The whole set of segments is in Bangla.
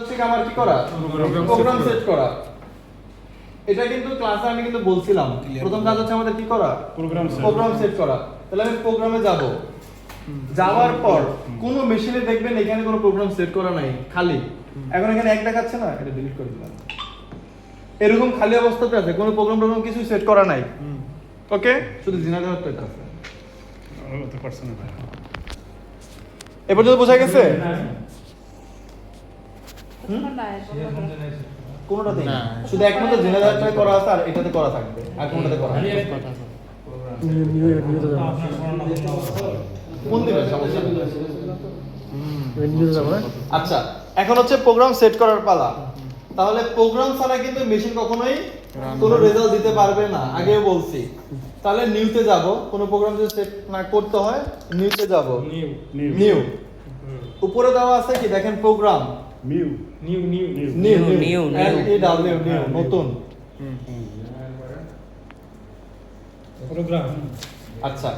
হচ্ছে আমার কি করা প্রোগ্রাম সেট করা। এটা কিন্তু ক্লাসে আমি কিন্তু বলছিলাম প্রথম কাজ হচ্ছে আমাদের কি করা প্রোগ্রাম সেট করা। তাহলে আমি প্রোগ্রামে যাব, যাওয়ার পর কোন মেশিনে দেখবেন এখানে কোনো প্রোগ্রাম সেট করা নাই, খালি। এখন এখানে এক দেখাচ্ছে না, এটা ডিলিট করে দিলাম। এরকম খালি অবস্থাতে আছে, কোনো প্রোগ্রাম কিছু সেট করা নাই। ওকে, শুধু জিনাদারটা এটা আছে। ওটা পার্সোনাল এ পর্যন্ত বোঝা গেছে? কোনটাতে না, শুধু একমাত্র জেনারেটরটা করা আছে আর এটাতে করা থাকবে, আর কোনটাতে করা নেই। কোন দিবেন সমস্যা নেই। আচ্ছা, এখন হচ্ছে প্রোগ্রাম সেট করার পালা। তাহলে প্রোগ্রাম ছাড়া কিন্তু মেশিন কখনোই কোনো রেজাল্ট দিতে পারবে না, আগেও বলছি। তাহলে নিউতে যাব, কোনো প্রোগ্রাম যদি সেট না করতে হয় নিউতে যাব। নিউ উপরে দেওয়া আছে কি দেখেন, প্রোগ্রাম নিউ নতুন প্রোগ্রাম। আচ্ছা,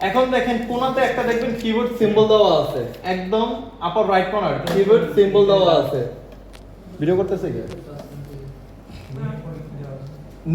এখন দেখেন কোনাতে একটা দেখবেন কিবোর্ড সিম্বল দেওয়া আছে, একদম আপার রাইট কর্নার কিবোর্ড সিম্বল দেওয়া আছে। ভিডিও করতেছে কি?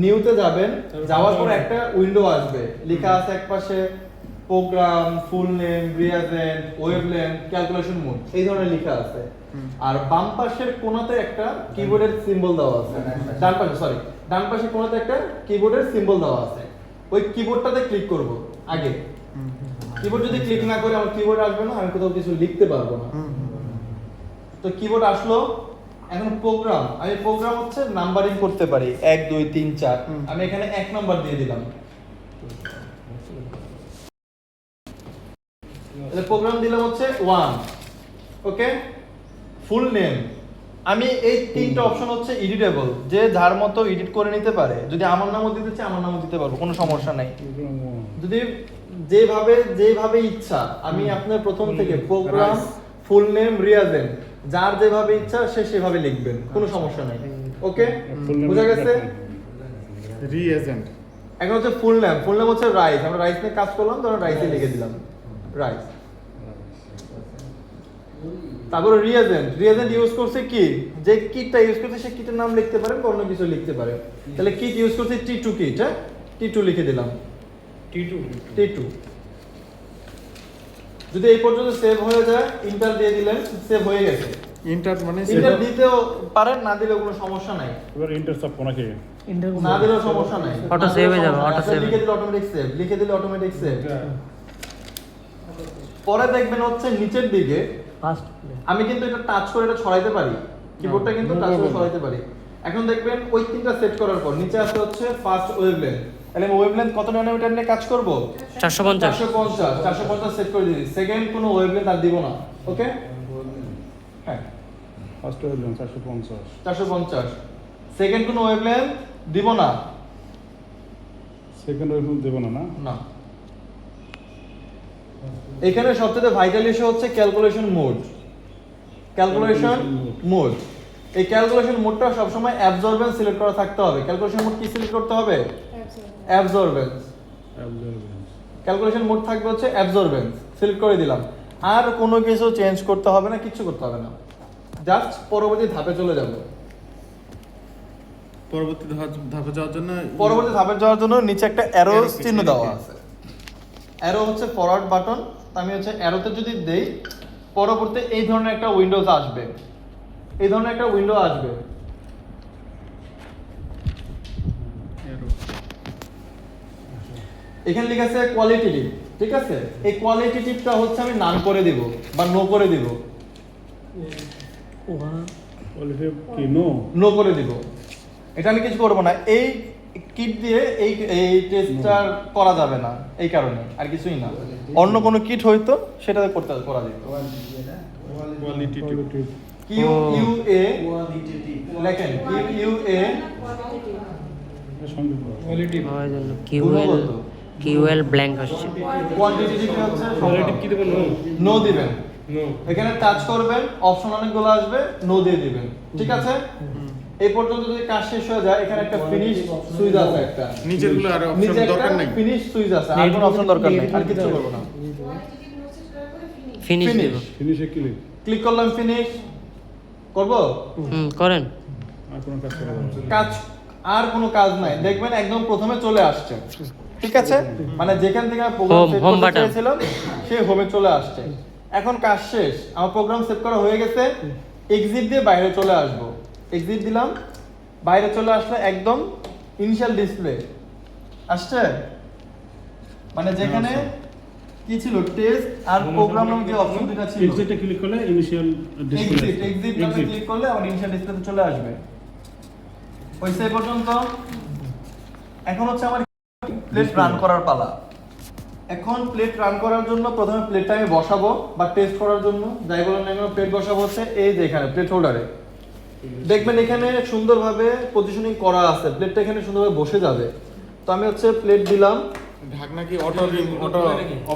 নিউতে যাবেন, যাওয়ার পর একটা উইন্ডো আসবে, লেখা আছে একপাশে program, full name, reagent, wavelength, calculation mode, এই ধরনের লেখা আছে। আর বাম পাশের কোণাতে একটা কিবোর্ডের সিম্বল দেওয়া আছে, ডান পাশে কোণাতে একটা কিবোর্ডের সিম্বল দেওয়া আছে। ওই কিবোর্ডটাতে ক্লিক করব আগে। কিবোর্ড যদি ক্লিক না করে আমার কিবোর্ড আসবে না, আমি কোথাও কিছু লিখতে পারবো না। তো কিবোর্ড আসলো, এখন প্রোগ্রাম, আমি প্রোগ্রাম হচ্ছে নাম্বারিং করতে পারি 1 2 3 4। আমি এখানে 1 নাম্বার দিয়ে দিলাম। তাহলে প্রোগ্রাম দিলাম হচ্ছে 1। ওকে, ফুল নেম, আমি এই তিনটা অপশন হচ্ছে এডিটেবল, যে যার মতো এডিট করে নিতে পারে। যদি আমার নামও দিতে চাই আমার নামও দিতে পারবো, কোনো সমস্যা নাই। যদি যেভাবে ইচ্ছা, আমি আপনার প্রথম থেকে প্রোগ্রাম, ফুল নেম, রিয়াজেন্ট, যার যেভাবে ইচ্ছা সে সেভাবে লিখবেন, কোনো সমস্যা নাই। ওকে, বুঝা গেছে? রিএজেন্ট এখন হচ্ছে ফুল নেম হচ্ছে রাইস, আমরা রাইস নিয়ে কাজ করলাম তো রাইসে লিখে দিলাম রাইস। তারপরে রিয়াজেন্ট ইউজ করছে কি, যে কিটটা ইউজ করছে সে কিটের নাম লিখতে পারেন, অন্য কিছু লিখতে পারে। তাহলে কিট ইউজ করছে T2 কিট, হ্যাঁ T2 লিখে দিলাম। T2 যদি এই পর্যন্ত সেভ হয়ে যায়, ইন্টার দিয়ে দিলেন, সেভ হয়ে গেছে। ইন্টার মানে ইন্টার দিতেও পারেন, না দিলেও কোনো সমস্যা নাই। এবার ইন্টার সব কোনাকে না দিলেও সমস্যা নাই, অটো সেভ হয়ে যাবে, অটো সেভ লিখে দিলে অটোমেটিক সেভ, লিখে দিলে অটোমেটিক সেভ। পরে দেখবেন হচ্ছে নিচের দিকে আমি কিন্তু এটা টাচ করে এটা ছড়াইতে পারি, কিবোর্ডটা কিন্তু টাচ করে ছড়াইতে পারি। এখন দেখবেন ওই তিনটা সেট করার পর নিচে আসতে হচ্ছে ফার্স্ট ওয়েভলেন্থ। তাহলে আমি ওয়েভলেন্থ কত ন্যানোমিটার নিয়ে কাজ করব? 450 সেট করে দিই। সেকেন্ড কোনো ওয়েভলেন্থ আর দিব না। ওকে, হ্যাঁ ফার্স্ট ওয়েভলেন্থ 450। সেকেন্ড কোনো ওয়েভলেন্থ দিব না, সেকেন্ড ওয়েভলেন্থ দেব না। না। এখানে সবচেয়ে ভাইটাল ইস্যু হচ্ছে ক্যালকুলেশন মোড। এই ক্যালকুলেশন মোডটা সবসময় অ্যাবজর্বেন্স সিলেক্ট করা থাকতে হবে। ক্যালকুলেশন মোড কি সিলেক্ট করতে হবে? অ্যাবজর্বেন্স। ক্যালকুলেশন মোড থাকবে হচ্ছে অ্যাবজর্বেন্স, সিলেক্ট করে দিলাম। আর কোনো কিছু চেঞ্জ করতে হবে না, কিছু করতে হবে না, জাস্ট পরবর্তী ধাপে চলে যাব। পরবর্তী ধাপে যাওয়ার জন্য নিচে একটা অ্যারো চিহ্ন দেওয়া আছে। অ্যারো হচ্ছে ফরওয়ার্ড বাটন। আমি হচ্ছে অ্যারোতে যদি দেই, পরবর্তী এই ধরনের একটা উইন্ডোজ আসবে, এখানে লেখা আছে কোয়ালিটি টিপ, ঠিক আছে? এই কোয়ালিটি টিপটা হচ্ছে আমি নান করে দিব বা নো করে দিব। নো করে দিব, এটা আমি কিছু করব না। এই কিট দিয়ে এই টেস্টটা করা যাবে না, এই কারণে, আর কিছুই না। অন্য কোনো কিট হয়তো সেটা করা যেত। কোয়ালিটি QUA লেখেন, কিউএল ব্ল্যাঙ্ক আসছে। কোয়ান্টিটি কি হচ্ছে? কোয়ালিটি কি দেবেন? নো দিবেন। এখানে টাচ করবেন, অপশন অনেকগুলো আসবে, নো দিয়ে দিবেন, ঠিক আছে? এই পর্যন্ত যদি কাজ শেষ হয়ে যায়, এখানে একটা ফিনিশ সুইচ আছে, একটা নিচেরগুলো আর অপশন দরকার নাই। ফিনিশ সুইচ আছে, আর কোনো অপশন দরকার নেই, আর কিছু করব না। ফিনিশ দেব। ফিনিশে ক্লিক ক্লিক করলাম ফিনিশ। করবো? করেন। আর কোনো কাজ করে দেবো না। কাজ আর কোনো কাজ নাই, দেখবেন একদম প্রথমে চলে আসছে, ঠিক আছে? মানে যেখান থেকে আমি প্রোগ্রাম সেভ home করতে button। চেয়েছিলাম সেই হোমে চলে আসছে। এখন কাজ শেষ, আমার প্রোগ্রাম সেভ করা হয়ে গেছে, এক্সিট দিয়ে বাইরে চলে আসবো। এক্সিট দিলাম, বাইরে চলে আসলে একদম ইনিশিয়াল ডিসপ্লে আসছে, মানে যেখানে কি ছিল টেস্ট আর প্রোগ্রাম নামে যে অপশন দুটো ছিল, এক্সিটে ক্লিক করলে ইনিশিয়াল ডিসপ্লে এক্সিট ক্লিক করলে আবার ইনিশিয়াল ডিসপ্লেতে চলে আসবে। ওই সেই পর্যন্ত। এখন হচ্ছে আমার প্লেট রান করার পালা। এখন প্লেট রান করার জন্য প্রথমে প্লেটটা আমি বসাবো, বা টেস্ট করার জন্য যাই বলেন না কেন প্লেট বসাবো হচ্ছে এই যে এখানে প্লেট হোল্ডারে। দেখবেন এখানে সুন্দরভাবে পজিশনিং করা আছে, প্লেটটা এখানে সুন্দরভাবে বসে যাবে। তো আমি হচ্ছে প্লেট দিলাম। ঢাকনা কি অটো অটো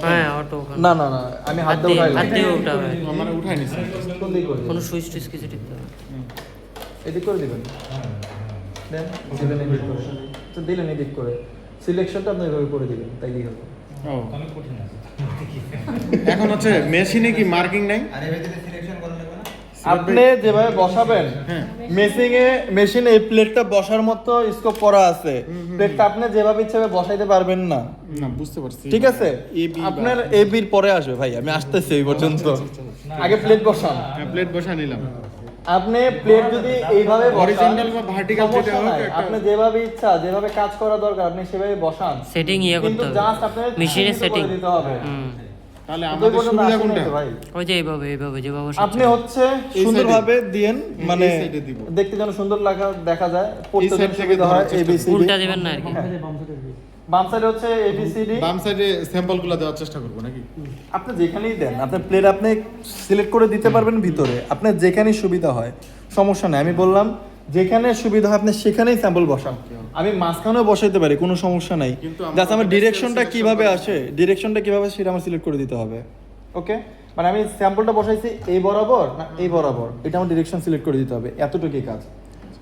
হ্যাঁ অটো। না না না, আমি হাত দিয়ে উঠাইলাম। হাত দিয়ে উঠাবে। মানে উঠাই নিছি। কোন দিকে করে কোনো দিবেন? সুইচ টুইচ কিছু টিপতে হবে। এদিক করে দিবেন। দেন দিবেন এদিক করে। তো দিলেন এদিক করে। সিলেকশনটা আপনি এভাবে করে দিবেন, তাইলেই হবে। ও এখন হচ্ছে মেশিনে কি মার্কিং নাই? আপনি যেভাবে বসাবেন, হ্যাঁ। মেশিনে এই প্লেটটা বসার মতো স্কোপ করা আছে। প্লেটটা আপনি যেভাবে ইচ্ছা বসাইতে পারবেন না, না বুঝতে পারছি। ঠিক আছে? AB বা- আপনার এ বির পরে আসবে ভাই, আমি আসতেছি এই পর্যন্ত। আগে প্লেট বসান। হ্যাঁ, প্লেট বসা নিলাম। আপনি প্লেট যদি এইভাবে বসান, Horizontal বা vertical যেটা সমস্যা হোক নাই। একটা- আপনি যেভাবে ইচ্ছা, যেভাবে কাজ করা দরকার আপনি সেভাবে বসান। সেটিং ইয়ে কিন্তু করতে জাস্ট হবে। আপনার মেশিনের চিহ্নিত করে সেটিং। দিতে হবে। তাহলে কিন্তু আমাদের ওই পর্যন্ত সুবিধা আসেনি কোনটা? তো ভাই। ওই যে এইভাবে যেভাবে আপনি হচ্ছে এই সুন্দরভাবে দিয়েন, মানে এই side এ দিব। দেখতে যেন সুন্দর দেখা যায়, পড়তে side যেন থেকে সুবিধা হয়। ধরার চেষ্টা ABCD উল্টা দিবেন না আর কি। বাম সাইডে হচ্ছে ABCD। বাম সাইডে স্যাম্পলগুলো দেওয়ার চেষ্টা করব নাকি? আপনি যেখানেই দেন, আপনি প্লেট আপনি সিলেক্ট করে দিতে পারবেন ভিতরে, আপনার যেখানেই সুবিধা হয়, সমস্যা নেই। আমি বললাম যেখানে সুবিধা হয় আপনি সেখানেই স্যাম্পল বসান। আমি মাঝখানেও বসাইতে পারি, কোনো সমস্যা নাই। কিন্তু আমার জাস্ট আমার কাছে ডিরেকশনটা selection কিভাবে করা আসে, ডিরেকশনটা কিভাবে সেটা আমার সিলেক্ট করে দিতে হবে। ওকে, মানে আমি স্যাম্পলটা বসাইছি এই বরাবর না এই বরাবর, এটা আমার ডিরেকশন সিলেক্ট করে দিতে হবে, এতটুকুই কাজ।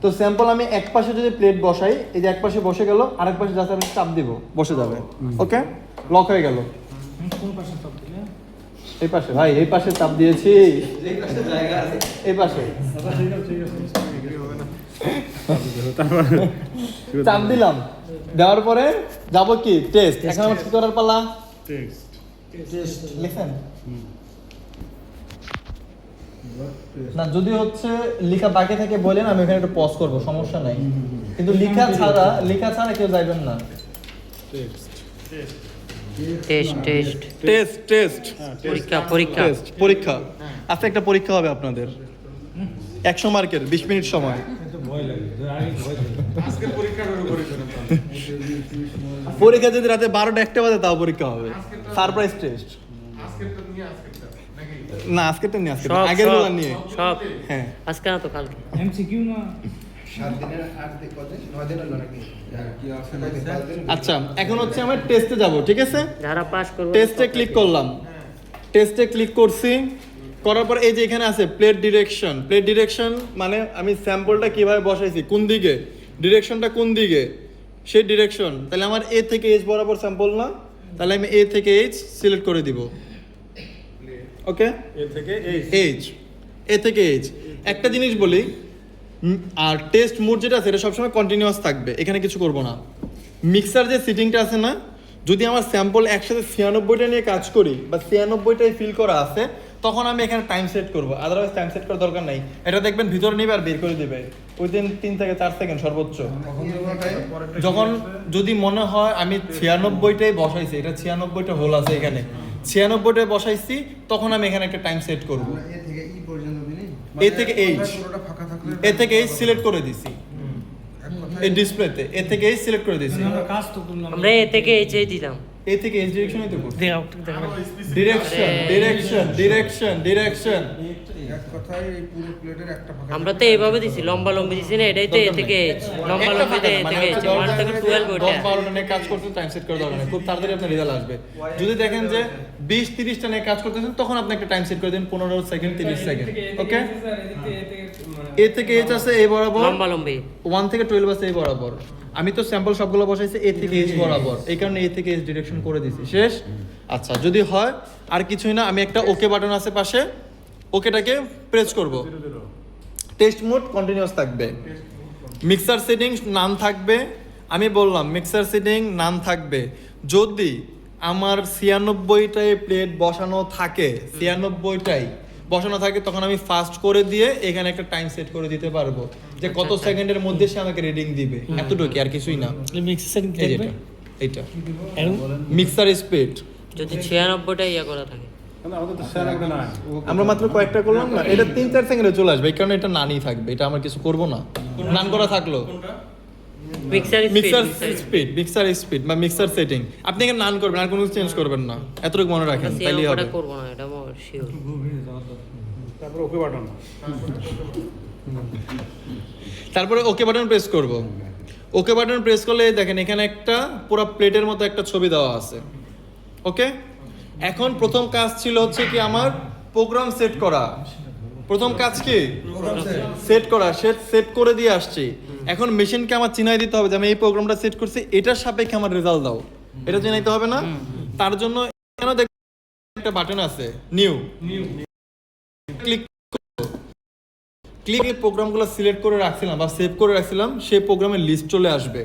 তো স্যাম্পল আমি এক পাশে যদি প্লেট বসাই, এই যে এক পাশে বসে গেল, আরেক পাশে জাস্ট আমি চাপ দিব, বসে যাবে। ওকে, লক হয়ে গেল। এই পাশে ভাই, এই পাশে চাপ দিয়েছি, এই পাশে চাপ দিলাম। দেওয়ার পরে যাব কি টেস্ট। এখন আমার কি করার পালা? টেক্সট লিখেন না, যদি হচ্ছে লেখা বাকি থাকে বলেন, আমি এখানে একটু পজ করব, সমস্যা নাই। কিন্তু লেখা ছাড়া কেউ যাইবেন না। টেস্ট টেস্ট পরীক্ষা পরীক্ষা আজকে একটা পরীক্ষা হবে আপনাদের, 100 মার্কের, 20 মিনিট সময়। আজকের পরীক্ষার উপরে পরীক্ষা যদি রাতে 12টা 1টা বাজে তাও পরীক্ষা হবে, সারপ্রাইজ টেস্ট। আজকেরটা নিয়ে আজকেরটা নাকি? না আজকেরটা নিয়ে, আজকে সব আগের গুলো নিয়ে। সব হ্যাঁ, আজকে না তো কালকে। এমসিকিউ না 7 দিনের 8 দিন কদিন 9 দিন হলো নাকি? কি অপশন আছে? 5 দিন। আচ্ছা এখন হচ্ছে আমার টেস্টে যাব, ঠিক আছে? যারা পাস করবে টেস্টে ক্লিক করলাম, টেস্টে ক্লিক করছি, করার পর এই যে এখানে আছে প্লেট ডিরেকশন, মানে আমি স্যাম্পলটা কিভাবে বসাইছি, কোন দিকে, ডিরেকশনটা কোন দিকে, সেই ডিরেকশন। তাহলে আমার এ থেকে এইচ বরাবর স্যাম্পল না, তাহলে আমি এ থেকে এইচ সিলেক্ট করে দিব। ওকে, এ থেকে এই এ থেকে এইচ। একটা জিনিস বলি, আর টেস্ট মোড যেটা আছে এটা সবসময় কন্টিনিউয়াস থাকবে, এখানে কিছু করব না। মিক্সার যে সিটিংটা আছে না, যদি আমার স্যাম্পল একসাথে 96টা নিয়ে কাজ করি বা 96টাই ফিল করা আছে, তখন আমি এখানে টাইম সেট করব, আদারওয়াইজ টাইম সেট করার দরকার নাই। এটা দেখবেন ভিতরে নেবে আর বের করে দেবে উইদিন 3 থেকে 4 সেকেন্ড সর্বোচ্চ। যখন যদি মনে হয় আমি 96টাই বসাইছি, এটা 96টা হোল আছে এখানে, 96টাই বসাইছি, তখন আমি এখানে একটা টাইম সেট করব। আমরা এ থেকে ই পর্যন্ত দিনই এ থেকে এইচ, পুরোটা ফাঁকা থাকলে এ থেকে এইচ সিলেক্ট করে দিছি এই ডিসপ্লেতে, এ থেকে এইচ সিলেক্ট করে দিছি। আমরা কাজ তো করলাম। আমরা এ থেকে এইচে দিলাম। এ থেকে এইচ ডিরেকশনই তো করছি। আরে। ডিরেকশন এক কথায় এই পুরো প্লেটের একটা ফাঁকা আমরা তো এইভাবে দিছি, লম্বা লম্বি দিছি না, এটাই তো এ থেকে এইচ, লম্বা লম্বি দিয়ে এ থেকে এইচ, 1 থেকে 12 ওটা। 10-12টা নিয়ে কাজ করতে টাইম সেট করে দরকার নেই, খুব তাড়াতাড়ি আপনার রেজাল্ট আসবে। যদি দেখেন যে 20-30টা নিয়ে কাজ করতেছেন, তখন আপনি একটা টাইম সেট করে দিন 15 সেকেন্ড, 30 সেকেন্ড। ওকে, এ থেকে এইচ আছে এই বরাবর, লম্বা লম্বি 1 থেকে 12 আছে এই বরাবর। আমি তো স্যাম্পল সবগুলো বসাইছি এ থেকে এইচ বরাবর, এই কারণে এ থেকে এইচ ডিরেকশন করে দিছি, শেষ। আচ্ছা যদি হয় আর কিছুই না, আমি একটা ওকে বাটন আছে পাশে, ওকেটাকে প্রেস করব। টেস্ট মোড কন্টিনিউয়াস থাকবে, মিক্সার সেটিং নান থাকবে। আমি বললাম মিক্সার সেটিং নান থাকবে। যদি আমার 96টাই প্লেট বসানো থাকে, 96টাই বসানো থাকে, তখন আমি ফাস্ট করে দিয়ে এখানে একটা টাইম সেট করে দিতে পারবো যে কত আচ্ছা। সেকেন্ডের মধ্যে সে আমাকে রিডিং দিবে, এতটুকু আর কিছুই না। মিক্সার এই যেটা এইটা মিক্সার স্পিড। যদি 96টা ইয়া করা থাকে তাহলে আমাদের তো স্যার একটা নাই। আমরা মাত্র কয়েকটা করলাম না, এটা 3-4 সেকেন্ডে চলে আসবে, এই কারণে এটা নানই থাকবে, এটা আমার কিছু করব না। নান করা থাকলো mixer mixer speed, mixer speed বা মিক্সার সেটিং আপনি এখানে নান করবেন, আর কোনো চেঞ্জ করবেন না, এতটুকু মনে রাখেন, তাইলেই হবে। করব না, এটা আমার শিওর। তারপর ওকে বাটন। তারপরে ওকে বাটন প্রেস করব। ওকে বাটন প্রেস করলে দেখেন এখানে একটা পুরো প্লেটের মতো একটা ছবি দেওয়া আছে। ওকে, এখন প্রথম কাজ ছিল হচ্ছে কি আমার প্রোগ্রাম সেট করা। প্রথম কাজ কি সেট করা, সেট করে দিয়ে আসছি। এখন মেশিনকে আমার চিনাই দিতে হবে যে আমি এই প্রোগ্রামটা সেট করছি, এটার সাপেক্ষে আমার রেজাল্ট দাও, এটা চিনাইতে হবে না? তার জন্য এখানে দেখবেন একটা বাটন আছে নিউ, ক্লিক ক্লিক প্রোগ্রামগুলো সিলেক্ট করে রাখছিলাম বা সেভ করে রাখছিলাম, সেই প্রোগ্রামের লিস্ট চলে আসবে।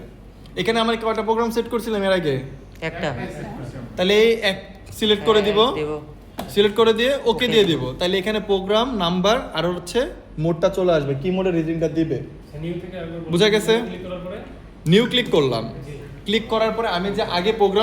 এখানে আমার কয়টা প্রোগ্রাম সেট করছিলাম এর আগে? একটা তাহলে এই এক সিলেক্ট করে দিব, দেব। সিলেক্ট করে দিয়ে ওকে দিয়ে দিব। তাহলে এখানে প্রোগ্রাম নাম্বার আর হচ্ছে মোডটা চলে আসবে, কি মোডে রিডিংটা দিবে। বুঝা গেছে? নিউ ক্লিক করলাম, ক্লিক করার পরে আমি যে আগে প্রোগ্রাম